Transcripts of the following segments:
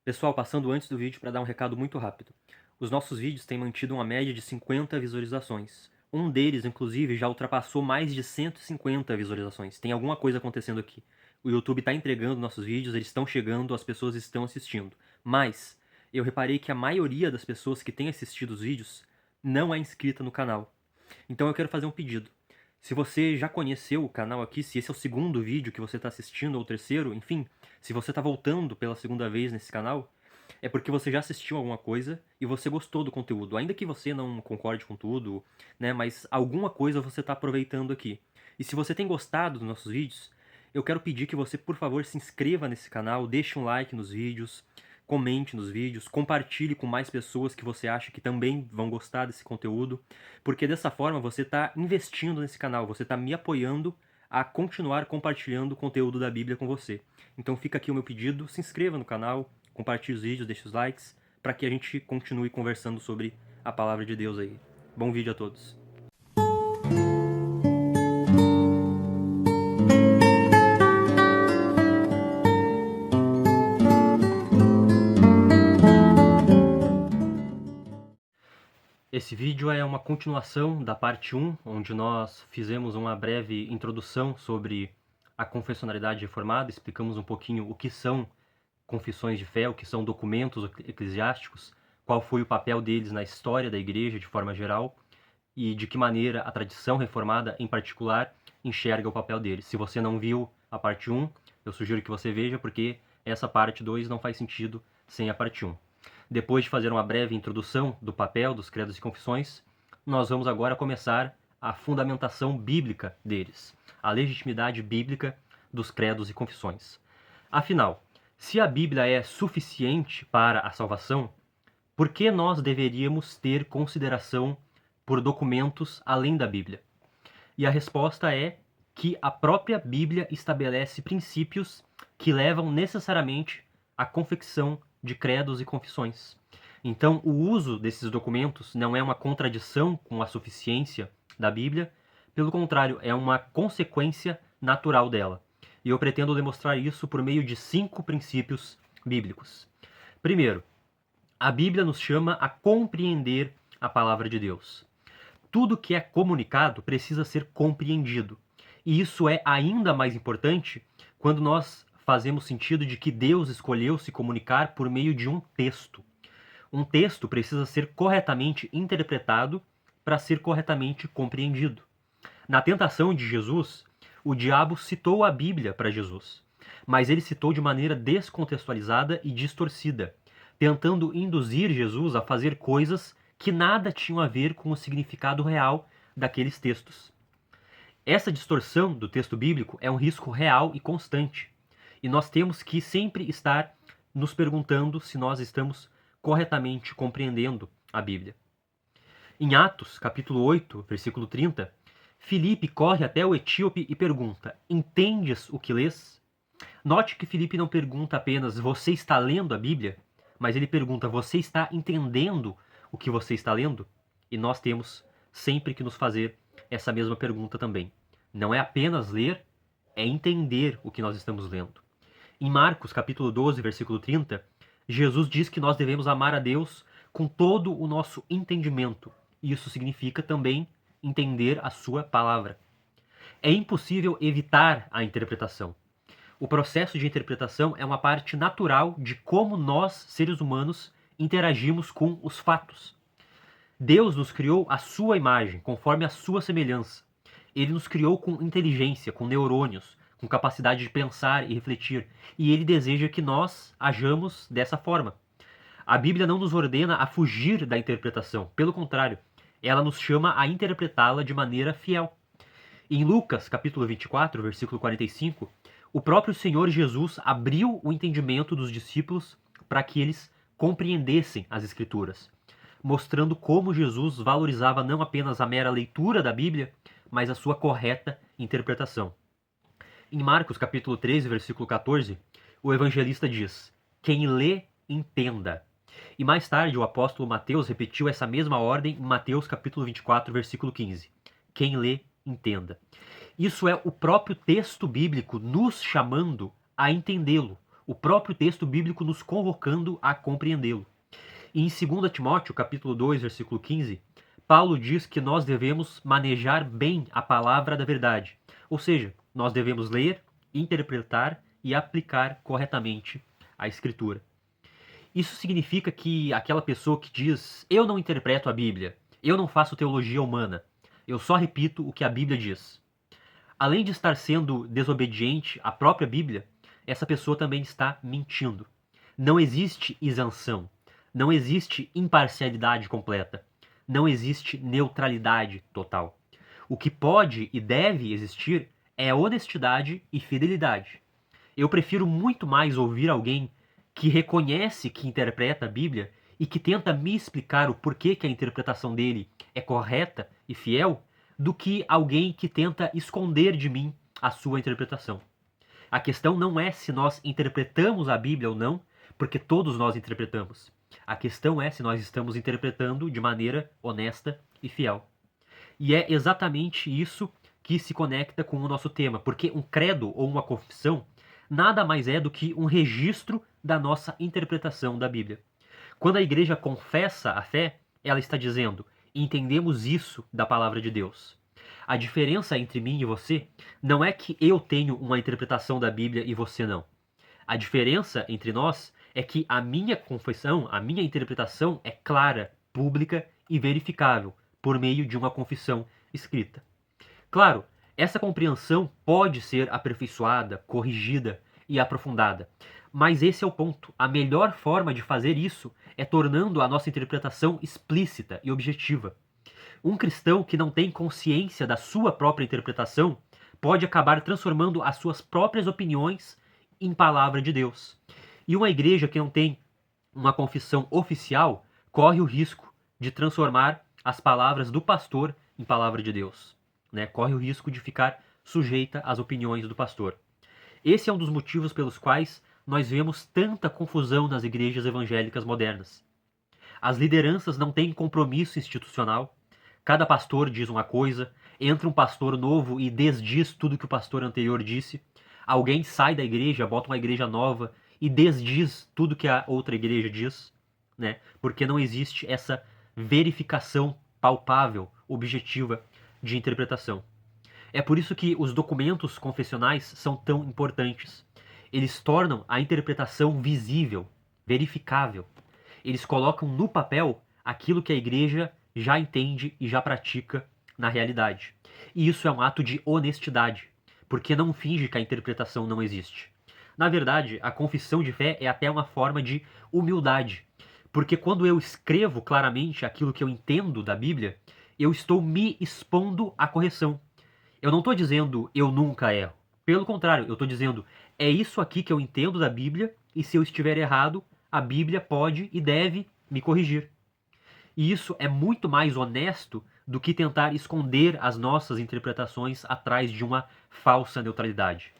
Pessoal, passando antes do vídeo para dar um recado muito rápido. Os nossos vídeos têm mantido uma média de 50 visualizações. Um deles, inclusive, já ultrapassou mais de 150 visualizações. Tem alguma coisa acontecendo aqui. O YouTube está entregando nossos vídeos, eles estão chegando, as pessoas estão assistindo. Mas eu reparei que a maioria das pessoas que têm assistido os vídeos não é inscrita no canal. Então eu quero fazer um pedido. Se você já conheceu o canal aqui, se esse é o segundo vídeo que você está assistindo ou o terceiro, enfim, se você está voltando pela segunda vez nesse canal, é porque você já assistiu alguma coisa e você gostou do conteúdo. Ainda que você não concorde com tudo, né, mas alguma coisa você está aproveitando aqui. E se você tem gostado dos nossos vídeos, eu quero pedir que você, por favor, se inscreva nesse canal, deixe um like nos vídeos, comente nos vídeos, compartilhe com mais pessoas que você acha que também vão gostar desse conteúdo, porque dessa forma você está investindo nesse canal, você está me apoiando a continuar compartilhando o conteúdo da Bíblia com você. Então fica aqui o meu pedido, se inscreva no canal, compartilhe os vídeos, deixe os likes, para que a gente continue conversando sobre a palavra de Deus aí. Bom vídeo a todos. Esse vídeo é uma continuação da parte 1, onde nós fizemos uma breve introdução sobre a confessionalidade reformada, explicamos um pouquinho o que são confissões de fé, o que são documentos eclesiásticos, qual foi o papel deles na história da igreja de forma geral e de que maneira a tradição reformada, em particular, enxerga o papel deles. Se você não viu a parte 1, eu sugiro que você veja, porque essa parte 2 não faz sentido sem a parte 1. Depois de fazer uma breve introdução do papel dos credos e confissões, nós vamos agora começar a fundamentação bíblica deles, a legitimidade bíblica dos credos e confissões. Afinal, se a Bíblia é suficiente para a salvação, por que nós deveríamos ter consideração por documentos além da Bíblia? E a resposta é que a própria Bíblia estabelece princípios que levam necessariamente à confecção de credos e confissões. Então, o uso desses documentos não é uma contradição com a suficiência da Bíblia, pelo contrário, é uma consequência natural dela. E eu pretendo demonstrar isso por meio de 5 princípios bíblicos. Primeiro, a Bíblia nos chama a compreender a palavra de Deus. Tudo que é comunicado precisa ser compreendido. E isso é ainda mais importante quando nós fazemos sentido de que Deus escolheu se comunicar por meio de um texto. Um texto precisa ser corretamente interpretado para ser corretamente compreendido. Na tentação de Jesus, o diabo citou a Bíblia para Jesus, mas ele citou de maneira descontextualizada e distorcida, tentando induzir Jesus a fazer coisas que nada tinham a ver com o significado real daqueles textos. Essa distorção do texto bíblico é um risco real e constante, e nós temos que sempre estar nos perguntando se nós estamos corretamente compreendendo a Bíblia. Em Atos, capítulo 8, versículo 30, Filipe corre até o etíope e pergunta: entendes o que lês? Note que Filipe não pergunta apenas: você está lendo a Bíblia? Mas ele pergunta: você está entendendo o que você está lendo? E nós temos sempre que nos fazer essa mesma pergunta também. Não é apenas ler, é entender o que nós estamos lendo. Em Marcos, capítulo 12, versículo 30, Jesus diz que nós devemos amar a Deus com todo o nosso entendimento. Isso significa também entender a sua palavra. É impossível evitar a interpretação. O processo de interpretação é uma parte natural de como nós, seres humanos, interagimos com os fatos. Deus nos criou à sua imagem, conforme a sua semelhança. Ele nos criou com inteligência, com neurônios, com capacidade de pensar e refletir, e ele deseja que nós hajamos dessa forma. A Bíblia não nos ordena a fugir da interpretação, pelo contrário, ela nos chama a interpretá-la de maneira fiel. Em Lucas, capítulo 24, versículo 45, o próprio Senhor Jesus abriu o entendimento dos discípulos para que eles compreendessem as Escrituras, mostrando como Jesus valorizava não apenas a mera leitura da Bíblia, mas a sua correta interpretação. Em Marcos, capítulo 13, versículo 14, o evangelista diz: quem lê, entenda. E mais tarde o apóstolo Mateus repetiu essa mesma ordem em Mateus capítulo 24, versículo 15. Quem lê, entenda. Isso é o próprio texto bíblico nos chamando a entendê-lo, o próprio texto bíblico nos convocando a compreendê-lo. E em 2 Timóteo, capítulo 2, versículo 15, Paulo diz que nós devemos manejar bem a palavra da verdade. Ou seja, nós devemos ler, interpretar e aplicar corretamente a Escritura. Isso significa que aquela pessoa que diz: eu não interpreto a Bíblia, eu não faço teologia humana, eu só repito o que a Bíblia diz. Além de estar sendo desobediente à própria Bíblia, essa pessoa também está mentindo. Não existe isenção, não existe imparcialidade completa, não existe neutralidade total. O que pode e deve existir é honestidade e fidelidade. Eu prefiro muito mais ouvir alguém que reconhece que interpreta a Bíblia e que tenta me explicar o porquê que a interpretação dele é correta e fiel, do que alguém que tenta esconder de mim a sua interpretação. A questão não é se nós interpretamos a Bíblia ou não, porque todos nós interpretamos. A questão é se nós estamos interpretando de maneira honesta e fiel. E é exatamente isso que se conecta com o nosso tema, porque um credo ou uma confissão nada mais é do que um registro da nossa interpretação da Bíblia. Quando a igreja confessa a fé, ela está dizendo: entendemos isso da palavra de Deus. A diferença entre mim e você não é que eu tenho uma interpretação da Bíblia e você não. A diferença entre nós é que a minha confissão, a minha interpretação é clara, pública e verificável por meio de uma confissão escrita. Claro, essa compreensão pode ser aperfeiçoada, corrigida e aprofundada. Mas esse é o ponto. A melhor forma de fazer isso é tornando a nossa interpretação explícita e objetiva. Um cristão que não tem consciência da sua própria interpretação pode acabar transformando as suas próprias opiniões em palavra de Deus. E uma igreja que não tem uma confissão oficial corre o risco de transformar as palavras do pastor em palavra de Deus. Corre o risco de ficar sujeita às opiniões do pastor. Esse é um dos motivos pelos quais nós vemos tanta confusão nas igrejas evangélicas modernas. As lideranças não têm compromisso institucional, cada pastor diz uma coisa, entra um pastor novo e desdiz tudo que o pastor anterior disse, alguém sai da igreja, bota uma igreja nova e desdiz tudo que a outra igreja diz, porque não existe essa verificação palpável, objetiva de interpretação. É por isso que os documentos confessionais são tão importantes. Eles tornam a interpretação visível, verificável. Eles colocam no papel aquilo que a igreja já entende e já pratica na realidade. E isso é um ato de honestidade, porque não finge que a interpretação não existe. Na verdade, a confissão de fé é até uma forma de humildade, porque quando eu escrevo claramente aquilo que eu entendo da Bíblia, eu estou me expondo à correção. Eu não estou dizendo eu nunca erro. Pelo contrário, eu estou dizendo é isso aqui que eu entendo da Bíblia e se eu estiver errado, a Bíblia pode e deve me corrigir. E isso é muito mais honesto do que tentar esconder as nossas interpretações atrás de uma falsa neutralidade.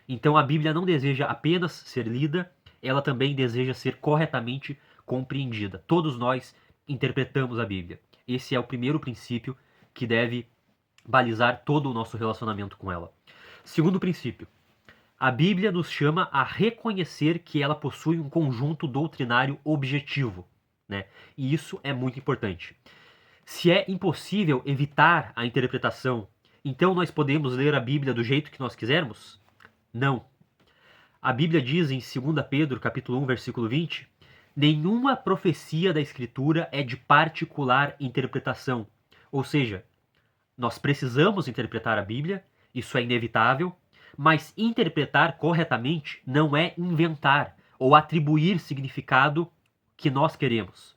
Então a Bíblia não deseja apenas ser lida, ela também deseja ser corretamente compreendida. Todos nós interpretamos a Bíblia. Esse é o primeiro princípio que deve balizar todo o nosso relacionamento com ela. Segundo princípio, a Bíblia nos chama a reconhecer que ela possui um conjunto doutrinário objetivo, E isso é muito importante. Se é impossível evitar a interpretação, então nós podemos ler a Bíblia do jeito que nós quisermos? Não. A Bíblia diz em 2 Pedro, capítulo 1, versículo 20, nenhuma profecia da Escritura é de particular interpretação. Ou seja, nós precisamos interpretar a Bíblia, isso é inevitável, mas interpretar corretamente não é inventar ou atribuir significado que nós queremos.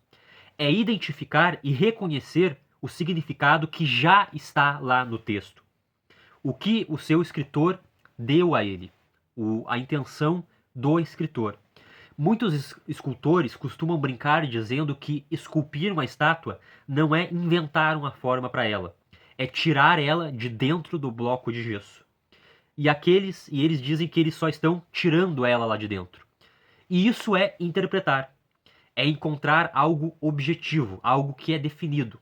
É identificar e reconhecer o significado que já está lá no texto. O que o seu escritor deu a ele, a intenção do escritor. Muitos escultores costumam brincar dizendo que esculpir uma estátua não é inventar uma forma para ela, é tirar ela de dentro do bloco de gesso. E eles dizem que eles só estão tirando ela lá de dentro. E isso é interpretar. É encontrar algo objetivo, algo que é definido,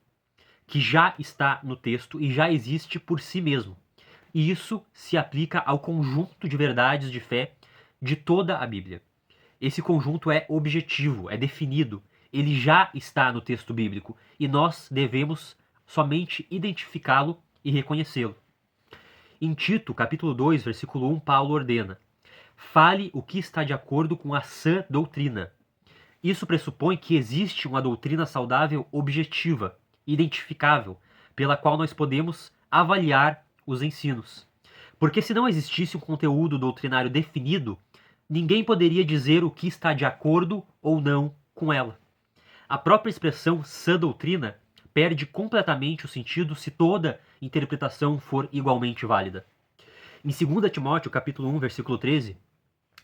que já está no texto e já existe por si mesmo. E isso se aplica ao conjunto de verdades de fé de toda a Bíblia. Esse conjunto é objetivo, é definido, ele já está no texto bíblico e nós devemos somente identificá-lo e reconhecê-lo. Em Tito, capítulo 2, versículo 1, Paulo ordena: fale o que está de acordo com a sã doutrina. Isso pressupõe que existe uma doutrina saudável objetiva, identificável, pela qual nós podemos avaliar os ensinos. Porque se não existisse um conteúdo doutrinário definido, ninguém poderia dizer o que está de acordo ou não com ela. A própria expressão sã doutrina perde completamente o sentido se toda interpretação for igualmente válida. Em 2 Timóteo, capítulo 1, versículo 13,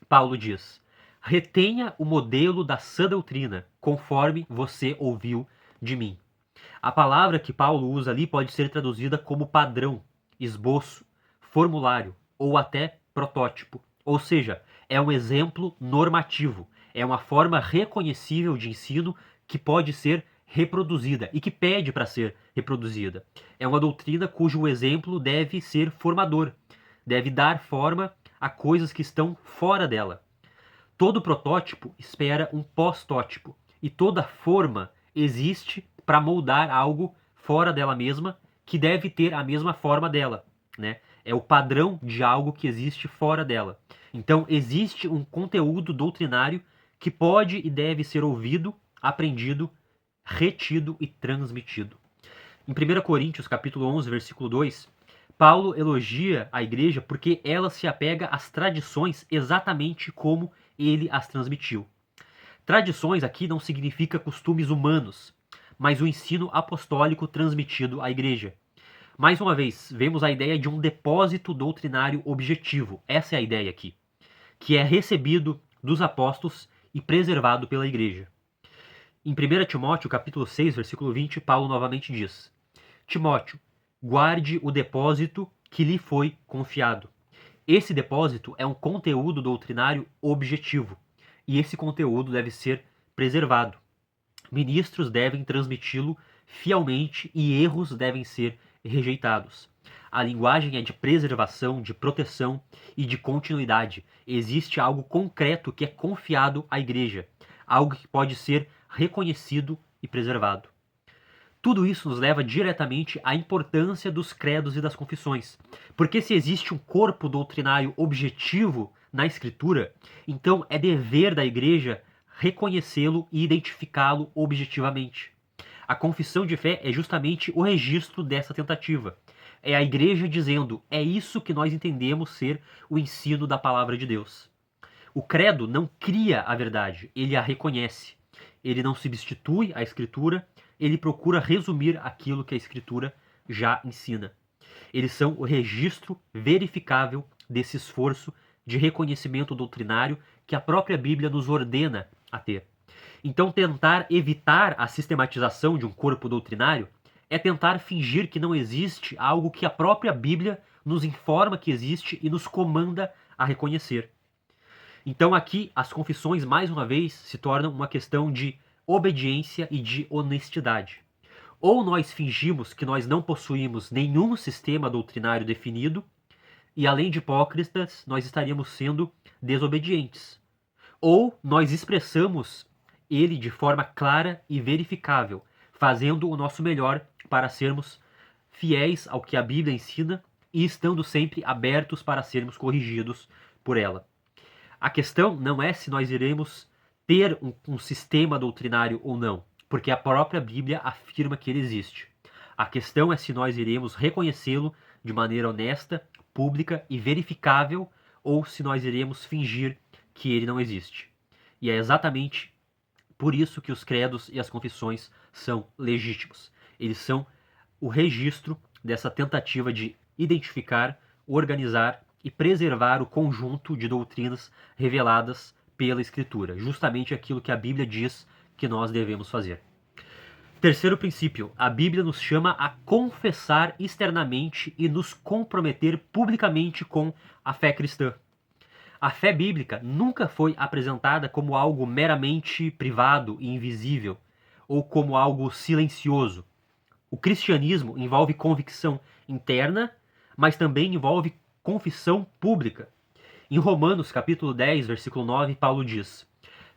Paulo diz: retenha o modelo da sã doutrina, conforme você ouviu de mim. A palavra que Paulo usa ali pode ser traduzida como padrão, esboço, formulário ou até protótipo. Ou seja, é um exemplo normativo, é uma forma reconhecível de ensino que pode ser reproduzida e que pede para ser reproduzida. É uma doutrina cujo exemplo deve ser formador, deve dar forma a coisas que estão fora dela. Todo protótipo espera um pós-tótipo e toda forma existe para moldar algo fora dela mesma que deve ter a mesma forma dela, né? É o padrão de algo que existe fora dela. Então existe um conteúdo doutrinário que pode e deve ser ouvido, aprendido, retido e transmitido. Em 1 Coríntios, capítulo 11, versículo 2, Paulo elogia a igreja porque ela se apega às tradições exatamente como ele as transmitiu. Tradições aqui não significa costumes humanos, mas o ensino apostólico transmitido à igreja. Mais uma vez, vemos a ideia de um depósito doutrinário objetivo. Essa é a ideia aqui, que é recebido dos apóstolos e preservado pela igreja. Em 1 Timóteo, capítulo 6, versículo 20, Paulo novamente diz: Timóteo, guarde o depósito que lhe foi confiado. Esse depósito é um conteúdo doutrinário objetivo, e esse conteúdo deve ser preservado. Ministros devem transmiti-lo fielmente e erros devem ser rejeitados. A linguagem é de preservação, de proteção e de continuidade. Existe algo concreto que é confiado à igreja, algo que pode ser reconhecido e preservado. Tudo isso nos leva diretamente à importância dos credos e das confissões. Porque se existe um corpo doutrinário objetivo na Escritura, então é dever da igreja reconhecê-lo e identificá-lo objetivamente. A confissão de fé é justamente o registro dessa tentativa. É a igreja dizendo: é isso que nós entendemos ser o ensino da palavra de Deus. O credo não cria a verdade, ele a reconhece. Ele não substitui a Escritura, ele procura resumir aquilo que a Escritura já ensina. Eles são o registro verificável desse esforço de reconhecimento doutrinário que a própria Bíblia nos ordena a ter. Então, tentar evitar a sistematização de um corpo doutrinário é tentar fingir que não existe algo que a própria Bíblia nos informa que existe e nos comanda a reconhecer. Então aqui as confissões, mais uma vez, se tornam uma questão de obediência e de honestidade. Ou nós fingimos que nós não possuímos nenhum sistema doutrinário definido, e além de hipócritas, nós estaríamos sendo desobedientes. Ou nós expressamos ele de forma clara e verificável, fazendo o nosso melhor para sermos fiéis ao que a Bíblia ensina e estando sempre abertos para sermos corrigidos por ela. A questão não é se nós iremos ter um sistema doutrinário ou não, porque a própria Bíblia afirma que ele existe. A questão é se nós iremos reconhecê-lo de maneira honesta, pública e verificável, ou se nós iremos fingir que ele não existe. E é exatamente por isso que os credos e as confissões são legítimos. Eles são o registro dessa tentativa de identificar, organizar e preservar o conjunto de doutrinas reveladas pela Escritura, justamente aquilo que a Bíblia diz que nós devemos fazer. Terceiro princípio, a Bíblia nos chama a confessar externamente e nos comprometer publicamente com a fé cristã. A fé bíblica nunca foi apresentada como algo meramente privado e invisível, ou como algo silencioso. O cristianismo envolve convicção interna, mas também envolve confissão pública. Em Romanos capítulo 10, versículo 9, Paulo diz: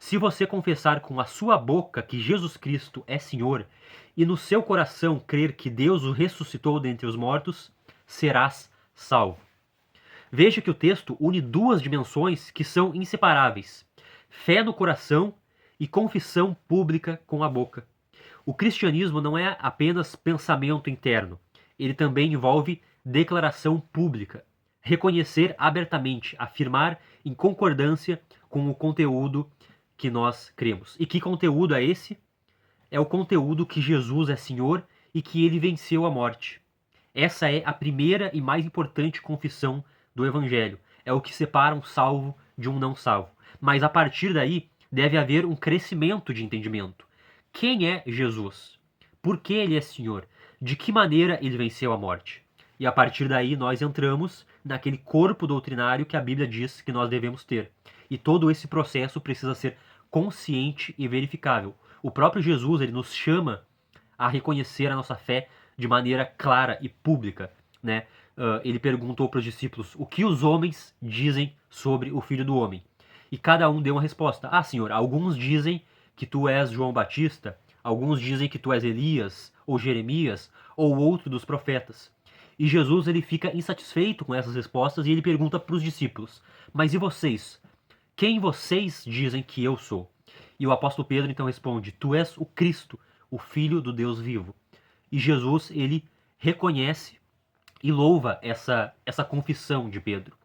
Se você confessar com a sua boca que Jesus Cristo é Senhor e no seu coração crer que Deus o ressuscitou dentre os mortos, serás salvo. Veja que o texto une duas dimensões que são inseparáveis: fé no coração e confissão pública com a boca. O cristianismo não é apenas pensamento interno, ele também envolve declaração pública. Reconhecer abertamente, afirmar em concordância com o conteúdo que nós cremos. E que conteúdo é esse? É o conteúdo que Jesus é Senhor e que ele venceu a morte. Essa é a primeira e mais importante confissão do Evangelho. É o que separa um salvo de um não salvo. Mas a partir daí deve haver um crescimento de entendimento. Quem é Jesus? Por que ele é Senhor? De que maneira ele venceu a morte? E a partir daí nós entramos naquele corpo doutrinário que a Bíblia diz que nós devemos ter. E todo esse processo precisa ser consciente e verificável. O próprio Jesus, ele nos chama a reconhecer a nossa fé de maneira clara e pública, né? Ele perguntou para os discípulos: o que os homens dizem sobre o Filho do Homem? E cada um deu uma resposta. Ah, Senhor, alguns dizem que tu és João Batista, alguns dizem que tu és Elias, ou Jeremias, ou outro dos profetas. E Jesus, ele fica insatisfeito com essas respostas e ele pergunta para os discípulos: mas e vocês? Quem vocês dizem que eu sou? E o apóstolo Pedro então responde: tu és o Cristo, o Filho do Deus vivo. E Jesus, ele reconhece e louva essa confissão de Pedro.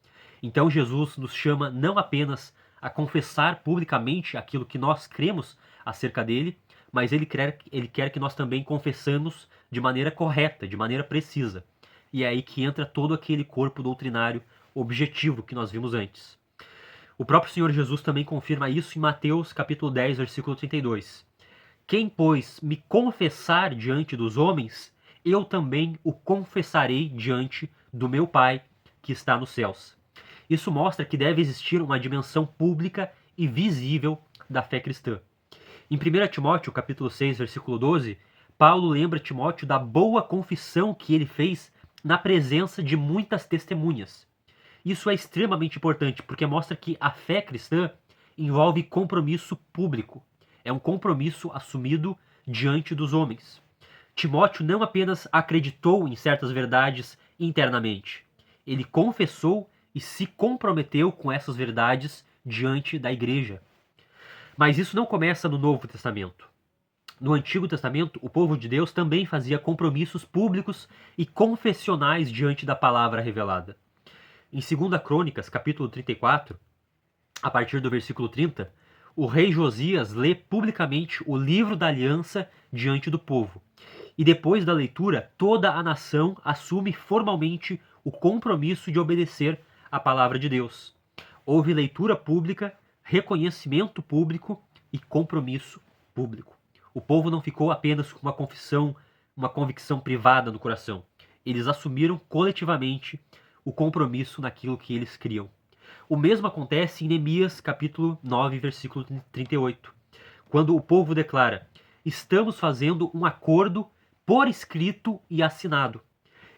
Então Jesus nos chama não apenas a confessar publicamente aquilo que nós cremos acerca dele, mas ele quer que nós também confessamos de maneira correta, de maneira precisa. E é aí que entra todo aquele corpo doutrinário objetivo que nós vimos antes. O próprio Senhor Jesus também confirma isso em Mateus capítulo 10, versículo 32. Quem, pois, me confessar diante dos homens, eu também o confessarei diante do meu Pai que está nos céus. Isso mostra que deve existir uma dimensão pública e visível da fé cristã. Em 1 Timóteo capítulo 6, versículo 12, Paulo lembra Timóteo da boa confissão que ele fez na presença de muitas testemunhas. Isso é extremamente importante porque mostra que a fé cristã envolve compromisso público. É um compromisso assumido diante dos homens. Timóteo não apenas acreditou em certas verdades internamente, ele confessou e se comprometeu com essas verdades diante da igreja. Mas isso não começa no Novo Testamento. No Antigo Testamento, o povo de Deus também fazia compromissos públicos e confessionais diante da palavra revelada. Em 2 Crônicas, capítulo 34, a partir do versículo 30, o rei Josias lê publicamente o livro da aliança diante do povo. E depois da leitura, toda a nação assume formalmente o compromisso de obedecer à palavra de Deus. Houve leitura pública, reconhecimento público e compromisso público. O povo não ficou apenas com uma convicção privada no coração. Eles assumiram coletivamente o compromisso naquilo que eles criam. O mesmo acontece em Neemias capítulo 9, versículo 38, quando o povo declara: estamos fazendo um acordo por escrito e assinado.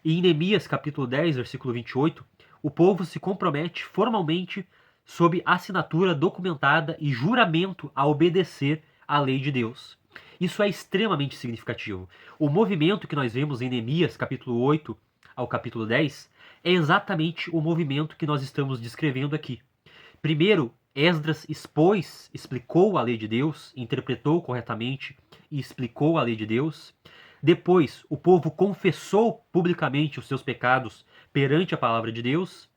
E em Neemias capítulo 10, versículo 28, o povo se compromete formalmente sob assinatura documentada e juramento a obedecer à lei de Deus. Isso é extremamente significativo. O movimento que nós vemos em Neemias capítulo 8 ao capítulo 10 é exatamente o movimento que nós estamos descrevendo aqui. Primeiro, Esdras explicou a lei de Deus, interpretou corretamente e explicou a lei de Deus. Depois, o povo confessou publicamente os seus pecados perante a palavra de Deus.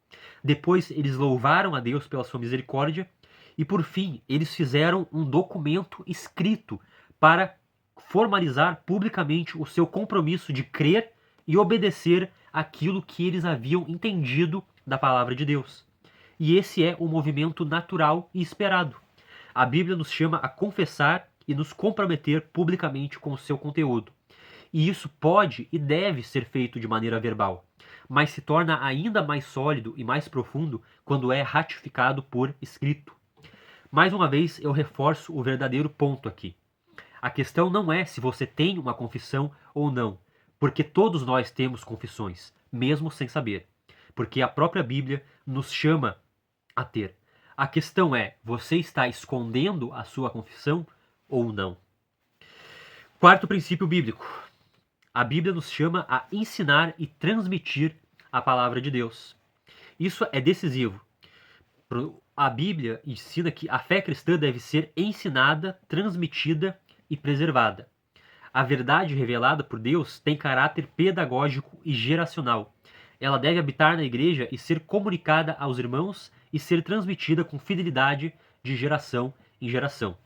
Depois, eles louvaram a Deus pela sua misericórdia. E por fim, eles fizeram um documento escrito para formalizar publicamente o seu compromisso de crer e obedecer aquilo que eles haviam entendido da palavra de Deus. E esse é o movimento natural e esperado. A Bíblia nos chama a confessar e nos comprometer publicamente com o seu conteúdo. E isso pode e deve ser feito de maneira verbal, mas se torna ainda mais sólido e mais profundo quando é ratificado por escrito. Mais uma vez, eu reforço o verdadeiro ponto aqui. A questão não é se você tem uma confissão ou não, porque todos nós temos confissões, mesmo sem saber, porque a própria Bíblia nos chama a ter. A questão é, você está escondendo a sua confissão ou não? Quarto princípio bíblico. A Bíblia nos chama a ensinar e transmitir a palavra de Deus. Isso é decisivo. A Bíblia ensina que a fé cristã deve ser ensinada, transmitida e preservada. A verdade revelada por Deus tem caráter pedagógico e geracional. Ela deve habitar na igreja e ser comunicada aos irmãos e ser transmitida com fidelidade de geração em geração.